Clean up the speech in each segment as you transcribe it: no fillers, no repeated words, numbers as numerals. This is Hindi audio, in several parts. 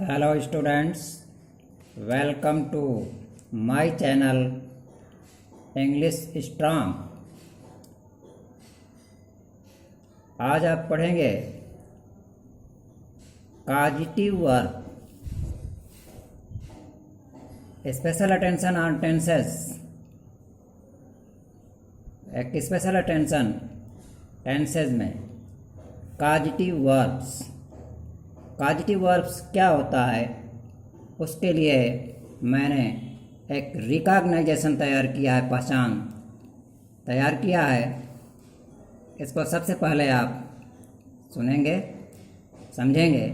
Hello students, welcome to my channel English strong. आज आप पढ़ेंगे causative verb. Special attention on tenses. एक स्पेशल अटेंशन टेंसेस में कॉजेटिव वर्ब्स। कॉजेटिव वर्ब्स क्या होता है, उसके लिए मैंने एक रिकॉग्नाइजेशन तैयार किया है, पहचान तैयार किया है। इसको सबसे पहले आप सुनेंगे, समझेंगे।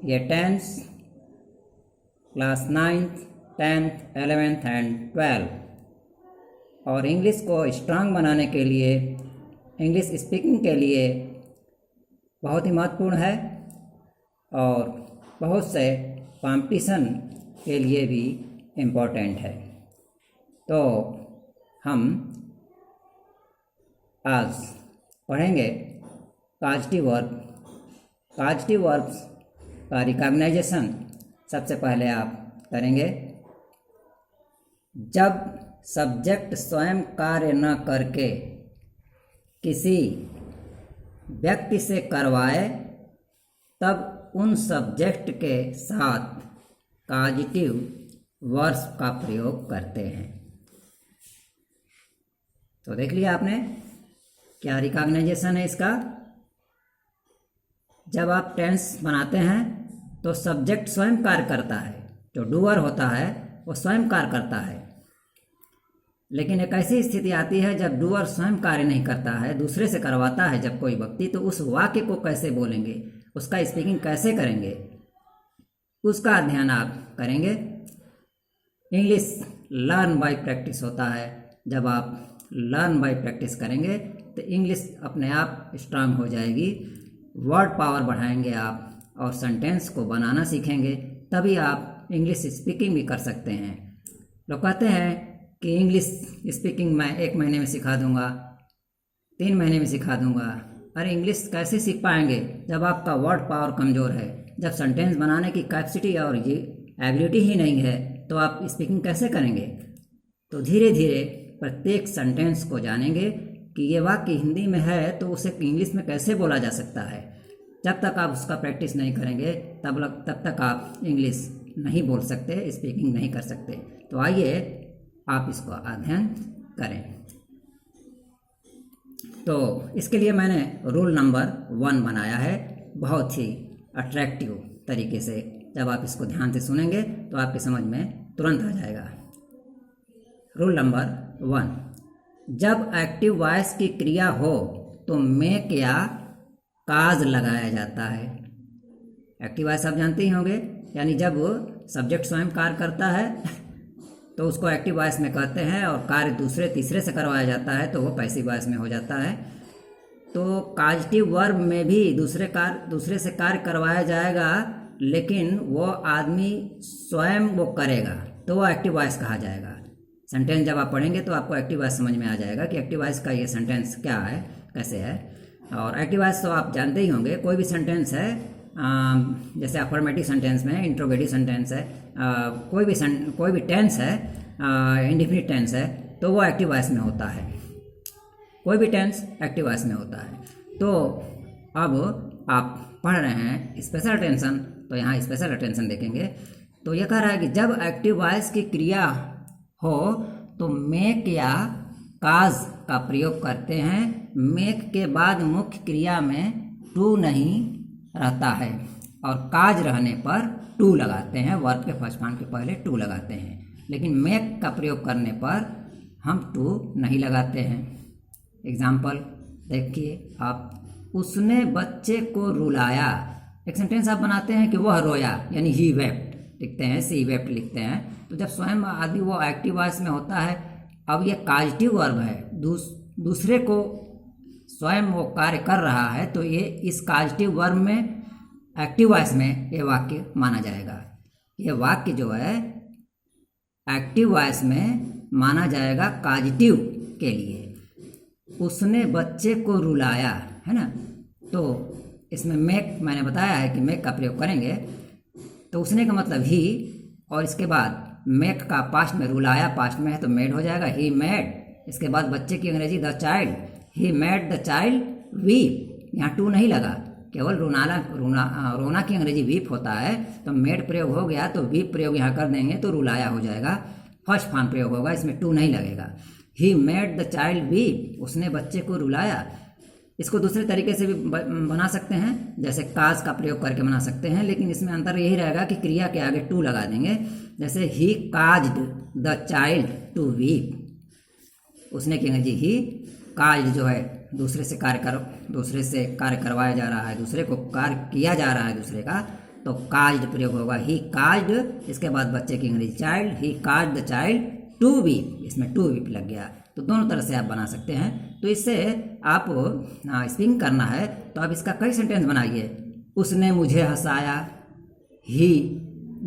ये tense class 9th, 10th, 11th and 12 और इंग्लिश को स्ट्रांग बनाने के लिए, इंग्लिश स्पीकिंग के लिए बहुत ही महत्वपूर्ण है और बहुत से कंपटीशन के लिए भी इम्पोर्टेंट है। तो हम आज पढ़ेंगे कॉजेटिव वर्ब। कॉजेटिव वर्ब्स का रिकॉग्नाइजेशन सबसे पहले आप करेंगे जब सब्जेक्ट स्वयं कार्य न करके किसी व्यक्ति से करवाए, तब उन सब्जेक्ट के साथ कॉजेटिव वर्ब्स का प्रयोग करते हैं। तो देख लिया आपने क्या रिकॉग्नाइजेशन है इसका। जब आप टेंस बनाते हैं तो सब्जेक्ट स्वयं कार्य करता है, जो डूअर होता है वो स्वयं कार्य करता है। लेकिन एक ऐसी स्थिति आती है जब डूअर स्वयं कार्य नहीं करता है, दूसरे से करवाता है जब कोई व्यक्ति, तो उस वाक्य को कैसे बोलेंगे, उसका स्पीकिंग कैसे करेंगे, उसका अध्ययन आप करेंगे। इंग्लिश लर्न बाय प्रैक्टिस होता है। जब आप लर्न बाय प्रैक्टिस करेंगे तो इंग्लिश अपने आप स्ट्रांग हो जाएगी। वर्ड पावर बढ़ाएंगे आप और सेंटेंस को बनाना सीखेंगे, तभी आप इंग्लिश स्पीकिंग भी कर सकते हैं। लोग कहते हैं कि इंग्लिश स्पीकिंग मैं 1 महीने में सिखा दूंगा, 3 महीने में सिखा दूंगा। अरे इंग्लिश कैसे सीख पाएंगे जब आपका वर्ड पावर कमज़ोर है, जब सेंटेंस बनाने की कैपेसिटी और ये एबिलिटी ही नहीं है, तो आप स्पीकिंग कैसे करेंगे। तो धीरे धीरे प्रत्येक सेंटेंस को जानेंगे कि ये वाक्य हिंदी में है तो उसे इंग्लिश में कैसे बोला जा सकता है। जब तक आप उसका प्रैक्टिस नहीं करेंगे तब तक आप इंग्लिश नहीं बोल सकते, स्पीकिंग नहीं कर सकते। तो आइए आप इसको अध्ययन करें। तो इसके लिए मैंने रूल नंबर 1 बनाया है, बहुत ही अट्रैक्टिव तरीके से। जब आप इसको ध्यान से सुनेंगे तो आपके समझ में तुरंत आ जाएगा। रूल नंबर 1, जब एक्टिव वॉइस की क्रिया हो तो मेक या काज लगाया जाता है। एक्टिव वॉइस आप जानते ही होंगे, यानी जब सब्जेक्ट स्वयं कार्य करता है तो उसको एक्टिव वॉइस में कहते हैं, और कार्य दूसरे तीसरे से करवाया जाता है तो वो पैसिव वॉइस में हो जाता है। तो कॉजेटिव वर्ब में भी दूसरे से कार्य करवाया जाएगा, लेकिन वो आदमी स्वयं वो करेगा तो वो एक्टिव वॉइस कहा जाएगा। सेंटेंस जब आप पढ़ेंगे तो आपको एक्टिव वॉइस समझ में आ जाएगा कि एक्टिव वॉइस का ये सेंटेंस क्या है, कैसे है। और एक्टिव वॉइस तो आप जानते ही होंगे, कोई भी सेंटेंस है, जैसे अफर्मेटिव सेंटेंस में इंट्रोगेटिव सेंटेंस है, कोई भी टेंस है, इंडेफिनिट टेंस है, तो वो एक्टिव वॉइस में होता है। कोई भी टेंस एक्टिव वॉइस में होता है। तो अब आप पढ़ रहे हैं स्पेशल अटेंशन, तो यहाँ स्पेशल अटेंशन देखेंगे। तो ये कह रहा है कि जब एक्टिव वॉइस की क्रिया हो तो मेक या काज का प्रयोग करते हैं। मेक के बाद मुख्य क्रिया में टू नहीं रहता है और काज रहने पर टू लगाते हैं। वर्ब के फर्स्ट फॉर्म के पहले टू लगाते हैं, लेकिन मेक का प्रयोग करने पर हम टू नहीं लगाते हैं। एग्जाम्पल देखिए आप, उसने बच्चे को रुलाया। एक सेंटेंस आप बनाते हैं कि वह रोया, यानी ही वेप्ट लिखते हैं, सी वेप्ट लिखते हैं। तो जब स्वयं आदमी वो एक्टिव वॉइस में होता है, अब ये कॉजेटिव वर्ब है, दूसरे को स्वयं वो कार्य कर रहा है, तो ये इस कॉजेटिव वर्ब में एक्टिव वॉइस में ये वाक्य माना जाएगा। ये वाक्य जो है एक्टिव वॉइस में माना जाएगा कॉजेटिव के लिए। उसने बच्चे को रुलाया, है ना। तो इसमें मेक मैंने बताया है कि मेक का प्रयोग करेंगे तो उसने का मतलब ही, और इसके बाद मेक का पास्ट में रूल आया, पास्ट में है तो मेड हो जाएगा, ही मेड। इसके बाद बच्चे की अंग्रेजी the child, he made the child weep. यहाँ टू नहीं लगा, केवल रोना की अंग्रेजी वीप होता है, तो मेड प्रयोग हो गया तो वीप प्रयोग यहाँ कर देंगे तो रुलाया हो जाएगा, फर्स्ट फॉर्म प्रयोग होगा, इसमें टू नहीं लगेगा। He made the child weep, उसने बच्चे को रुलाया। इसको दूसरे तरीके से भी बना सकते हैं, जैसे काज का प्रयोग करके बना सकते हैं, लेकिन इसमें अंतर यही रहेगा कि क्रिया के आगे टू लगा देंगे। जैसे ही caused the child to weep, उसने की अंग्रेजी ही काज्ड जो है दूसरे से कार्य करवाया जा रहा है, दूसरे को कार्य किया जा रहा है दूसरे का, तो काज्ड प्रयोग होगा, ही काज्ड। इसके बाद बच्चे की अंग्रेजी child, he caused the child to weep, इसमें टू वीप लग गया। तो दोनों तरह से आप बना सकते हैं। तो इससे आप स्पीकिंग करना है तो आप इसका कई सेंटेंस बनाइए। उसने मुझे हंसाया, ही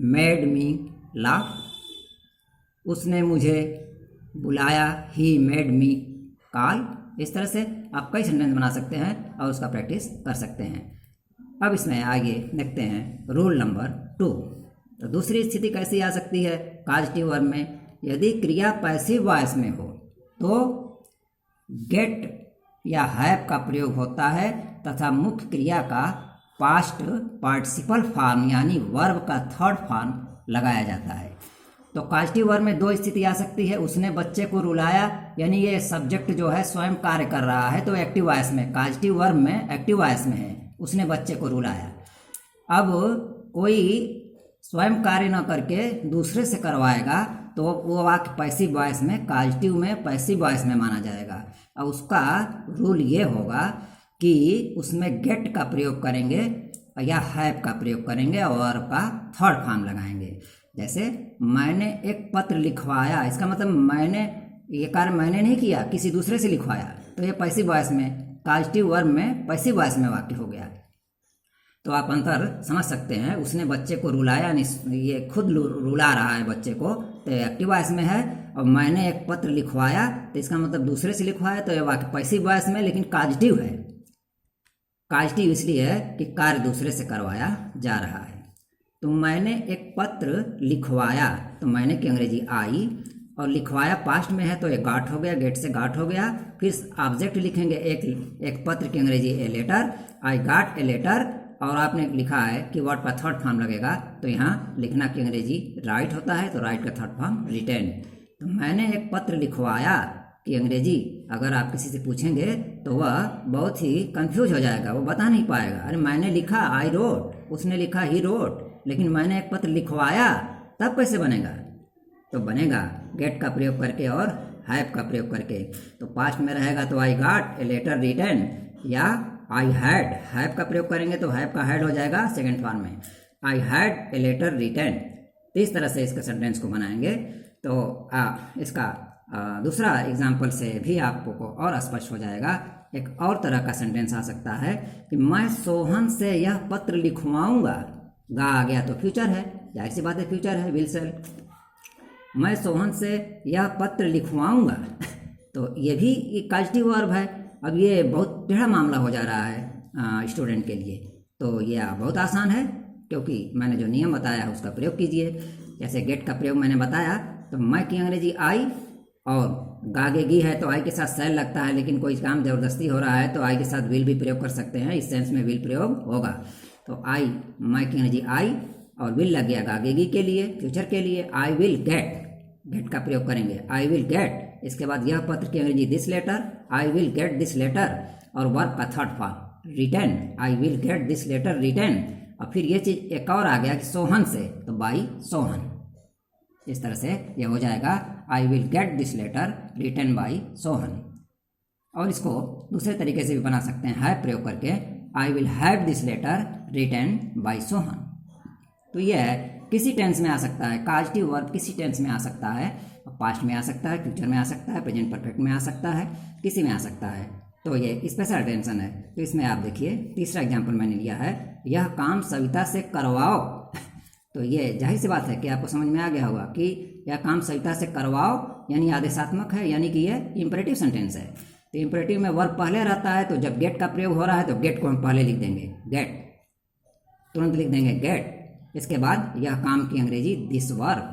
मेड मी लाफ। उसने मुझे बुलाया, ही मेड मी कॉल। इस तरह से आप कई सेंटेंस बना सकते हैं और उसका प्रैक्टिस कर सकते हैं। अब इसमें आगे देखते हैं रूल नंबर 2। तो दूसरी स्थिति कैसी आ सकती है काजेटिव वर्ब में? यदि क्रिया पैसिव वॉइस में हो तो गेट या हैव का प्रयोग होता है तथा मुख्य क्रिया का पास्ट पार्टिसिपल फॉर्म यानी वर्ब का थर्ड फॉर्म लगाया जाता है। तो काजेटिव वर्ब में दो स्थिति आ सकती है। उसने बच्चे को रुलाया, यानी ये सब्जेक्ट जो है स्वयं कार्य कर रहा है तो एक्टिव वॉइस में, काजेटिव वर्ब में एक्टिव वॉइस में है, उसने बच्चे को रुलाया। अब कोई स्वयं कार्य न करके दूसरे से करवाएगा तो वो वाक्य पैसिव वॉइस में, काजेटिव में पैसिव वॉइस में माना जाएगा। और उसका रूल ये होगा कि उसमें गेट का प्रयोग करेंगे या हैव का प्रयोग करेंगे और का थर्ड फॉर्म लगाएंगे। जैसे मैंने एक पत्र लिखवाया, इसका मतलब मैंने ये कार्य मैंने नहीं किया, किसी दूसरे से लिखवाया, तो ये पैसिव वॉइस में, काजेटिव वर्ब में पैसिव वॉइस में वाक्य हो गया। तो आप अंतर समझ सकते हैं। उसने बच्चे को रुलाया, ये खुद रुला रहा है बच्चे को, तो एक्टिव वॉइस में है। और मैंने एक पत्र लिखवाया तो इसका मतलब दूसरे से लिखवाया, तो ये वाक्य पैसिव वॉइस में लेकिन काजेटिव है। काजेटिव इसलिए है कि कार्य दूसरे से करवाया जा रहा है। तो मैंने एक पत्र लिखवाया, तो मैंने की अंग्रेजी आई, और लिखवाया पास्ट में है तो ये गाट हो गया, गेट से गाट हो गया। फिर ऑब्जेक्ट लिखेंगे, एक पत्र की अंग्रेजी a letter, I गाट a letter, और आपने लिखा है कि वर्ड का थर्ड फॉर्म लगेगा, तो यहाँ लिखना की अंग्रेजी राइट होता है, तो राइट का थर्ड फॉर्म रिटर्न। तो मैंने एक पत्र लिखवाया की अंग्रेजी अगर आप किसी से पूछेंगे तो वह बहुत ही कंफ्यूज हो जाएगा, वो बता नहीं पाएगा। अरे मैंने लिखा आई रोट, उसने लिखा ही रोट, लेकिन मैंने एक पत्र लिखवाया, तब कैसे बनेगा? तो बनेगा गेट का प्रयोग करके और हैव का प्रयोग करके। तो पास्ट में रहेगा तो आई गाट ए लेटर रिटर्न, या आई हैड, हैव का प्रयोग करेंगे तो हैव का हैड हो जाएगा सेकंड फॉर्म में, I had a letter return. तो इस तरह से इसका सेंटेंस को बनाएंगे। तो इसका दूसरा एग्जाम्पल से भी आपको और स्पष्ट हो जाएगा। एक और तरह का सेंटेंस आ सकता है कि मैं सोहन से यह पत्र लिखवाऊंगा। गा आ गया तो फ्यूचर है, जाहिर सी बात है फ्यूचर है, विल सेल। मैं सोहन से यह पत्र लिखवाऊंगा तो ये भी एक काजेटिव वर्ब है। अब ये बहुत टेढ़ा मामला हो जा रहा है स्टूडेंट के लिए, तो ये बहुत आसान है क्योंकि मैंने जो नियम बताया उसका प्रयोग कीजिए। जैसे गेट का प्रयोग मैंने बताया, तो मैं की अंग्रेजी आई, और गागेगी है तो आई के साथ सेल लगता है, लेकिन कोई काम ज़बरदस्ती हो रहा है तो आई के साथ विल भी प्रयोग कर सकते हैं, इस सेंस में विल प्रयोग होगा। तो आई, मैं की अंग्रेजी आई और विल लग गया गागेगी के लिए, फ्यूचर के लिए। आई विल गेट, गेट का प्रयोग करेंगे, आई विल गेट। इसके बाद यह पत्र की अंग्रेजी this letter, I will get this letter, और वर्ब का third form return, I will get this letter return. और फिर ये चीज़ एक और आ गया कि सोहन से, तो बाई सोहन। इस तरह से ये हो जाएगा I will get this letter return by Sohan. और इसको दूसरे तरीके से भी बना सकते हैं हैव प्रयोग करके, I will have this letter return by Sohan. तो यह किसी टेंस में आ सकता है, काजेटिव वर्ब किसी टेंस में आ सकता है, पास्ट में आ सकता है, फ्यूचर में आ सकता है, प्रेजेंट परफेक्ट में आ सकता है, किसी में आ सकता है। तो ये स्पेशल टेंशन है। तो इसमें आप देखिए तीसरा एग्जाम्पल मैंने लिया है, यह काम सविता से करवाओ। तो ये जाहिर सी बात है कि आपको समझ में आ गया होगा कि यह काम सविता से करवाओ यानी आदेशात्मक है, यानी कि यह इंपरेटिव सेंटेंस है। तो इम्परेटिव में वर्ब पहले रहता है, तो जब गेट का प्रयोग हो रहा है तो गेट को हम पहले लिख देंगे, गेट, तुरंत लिख देंगे गेट। इसके बाद यह काम की अंग्रेजी this work,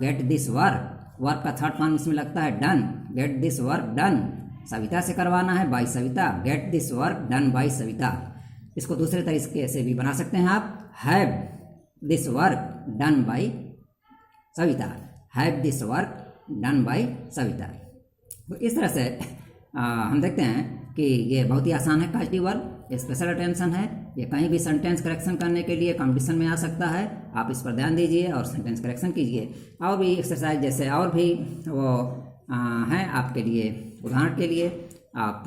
get this work, work का थर्ड फॉर्म इसमें लगता है done, get this work done, Savita से करवाना है by Savita, get this work done by Savita. इसको दूसरे तरीके से भी बना सकते हैं आप, have this work done by Savita, have this work done by Savita. तो इस तरह से हम देखते हैं कि ये बहुत ही आसान है कास्टिव वर्ब, ये स्पेशल अटेंशन है, ये कहीं भी सेंटेंस करेक्शन करने के लिए कंपटीशन में आ सकता है, आप इस पर ध्यान दीजिए और सेंटेंस करेक्शन कीजिए। और भी एक्सरसाइज जैसे और भी वो हैं आपके लिए, उदाहरण के लिए आप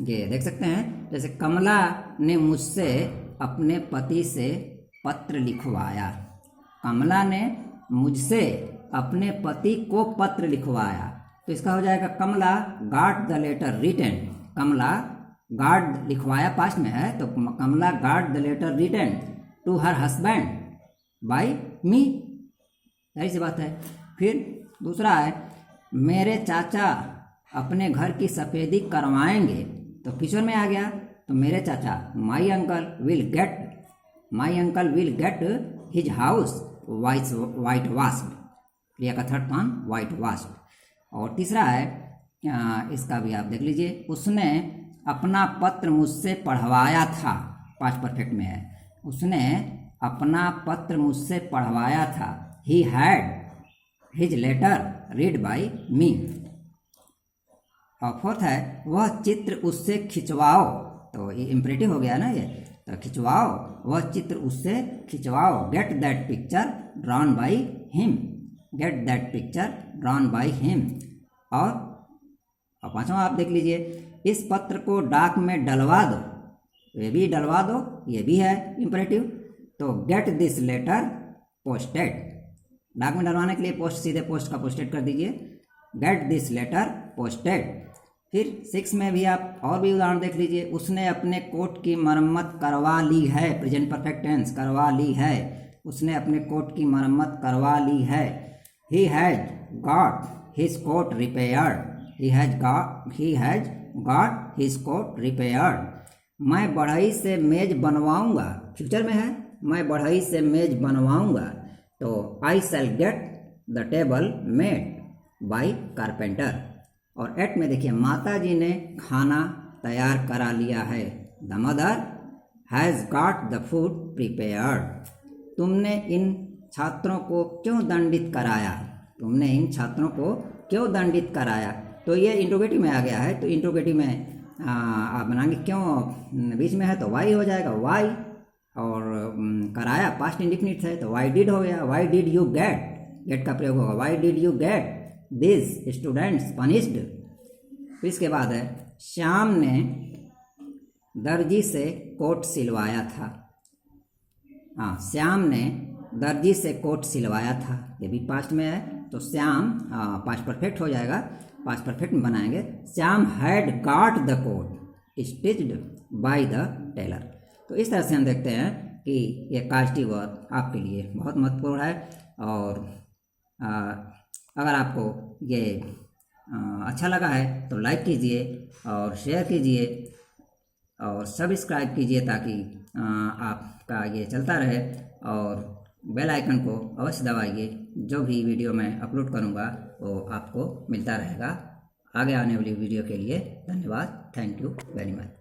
ये देख सकते हैं, जैसे कमला ने मुझसे अपने पति से पत्र लिखवाया, कमला ने मुझसे अपने पति को पत्र लिखवाया, तो इसका हो जाएगा Kamala got the letter written, Kamala got लिखवाया पास्ट में है, तो Kamala got the letter written to her husband by me, सही सी बात है। फिर दूसरा है मेरे चाचा अपने घर की सफ़ेदी करवाएंगे, तो फ्यूचर में आ गया, तो मेरे चाचा my uncle will get his house white washed, क्रिया का थर्ड फॉर्म वाइट वाश्ड। और तीसरा है इसका भी आप देख लीजिए, उसने अपना पत्र मुझसे पढ़वाया था, पास्ट परफेक्ट में है, उसने अपना पत्र मुझसे पढ़वाया था, he had his letter read by me. और फोर्थ है वह चित्र उससे खिंचवाओ, तो ये इम्परेटिव हो गया ना ये, तो खिंचवाओ, वह चित्र उससे खिंचवाओ, get that picture drawn by him, get that picture drawn by him. और पांचवा आप देख लीजिए, इस पत्र को डाक में डलवा दो, ये भी डलवा दो, ये भी है इम्परेटिव, तो गेट दिस लेटर पोस्टेड, डाक में डलवाने के लिए पोस्ट, सीधे पोस्ट का पोस्टेड कर दीजिए, गेट दिस लेटर पोस्टेड। फिर 6 में भी आप और भी उदाहरण देख लीजिए, उसने अपने कोट की मरम्मत करवा ली है, प्रेजेंट परफेक्ट टेंस, करवा ली है, उसने अपने कोट की मरम्मत करवा ली है, he has got his coat repaired, he has got his coat repaired. मैं बढ़ई से मेज बनवाऊंगा, फ्यूचर में है, मैं बढ़ई से मेज बनवाऊंगा, तो I shall get the table made by carpenter. और 8 में देखिए, माता जी ने खाना तैयार करा लिया है, the mother has got the food prepared. तुमने इन छात्रों को क्यों दंडित कराया, तुमने इन छात्रों को क्यों दंडित कराया, तो ये इंट्रोगेटिव में आ गया है, तो इंट्रोगेटिव में आप बनाएंगे क्यों बीच में है तो वाई हो जाएगा, वाई, और कराया पास्ट इंडिफिनिट है तो वाई डिड हो गया, वाई डिड यू गेट का प्रयोग होगा, why did you get this students punished. फिर इसके बाद है श्याम ने दर्जी से कोट सिलवाया था, हाँ श्याम ने दर्जी से कोट सिलवाया था, ये भी पास्ट में है, तो श्याम पास्ट परफेक्ट हो जाएगा, पास्ट परफेक्ट में बनाएंगे, Shyam had got the coat stitched by the tailor. तो इस तरह से हम देखते हैं कि ये कास्टिव वर्ब आपके लिए बहुत महत्वपूर्ण है। और अगर आपको ये अच्छा लगा है तो लाइक कीजिए और शेयर कीजिए और सब्सक्राइब कीजिए, ताकि आपका ये चलता रहे, और बेल आइकन को अवश्य दबाइए, जो भी वीडियो मैं अपलोड करूँगा वो आपको मिलता रहेगा। आगे आने वाली वीडियो के लिए धन्यवाद, थैंक यू वेरी मच।